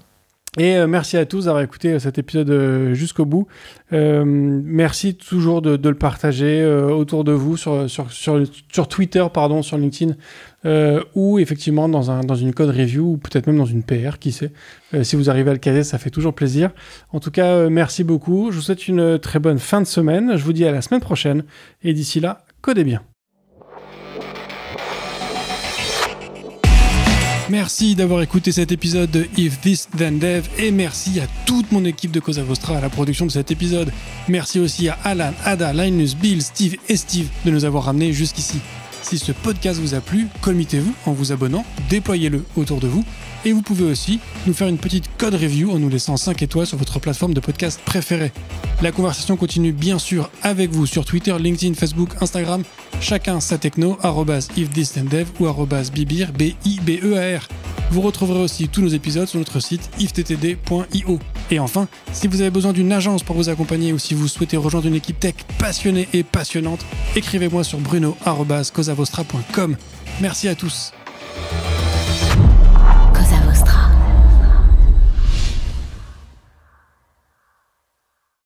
Et merci à tous d'avoir écouté cet épisode jusqu'au bout. Merci toujours de le partager autour de vous sur Twitter, sur LinkedIn, ou effectivement dans une code review, ou peut-être même dans une PR, qui sait. Si vous arrivez à le caser, ça fait toujours plaisir. En tout cas, merci beaucoup. Je vous souhaite une très bonne fin de semaine. Je vous dis à la semaine prochaine. Et d'ici là, codez bien. Merci d'avoir écouté cet épisode de If This Then Dev et merci à toute mon équipe de Cosa Vostra à la production de cet épisode. Merci aussi à Alan, Ada, Linus, Bill, Steve et Steve de nous avoir ramenés jusqu'ici. Si ce podcast vous a plu, committez-vous en vous abonnant, déployez-le autour de vous et vous pouvez aussi nous faire une petite code review en nous laissant 5 étoiles sur votre plateforme de podcast préférée. La conversation continue bien sûr avec vous sur Twitter, LinkedIn, Facebook, Instagram, chacun sa techno, @ifthisdendev ou @bibear, BIBEAR. Vous retrouverez aussi tous nos épisodes sur notre site ifttd.io. Et enfin, si vous avez besoin d'une agence pour vous accompagner ou si vous souhaitez rejoindre une équipe tech passionnée et passionnante, écrivez-moi sur bruno@cosavostra.com. Merci à tous.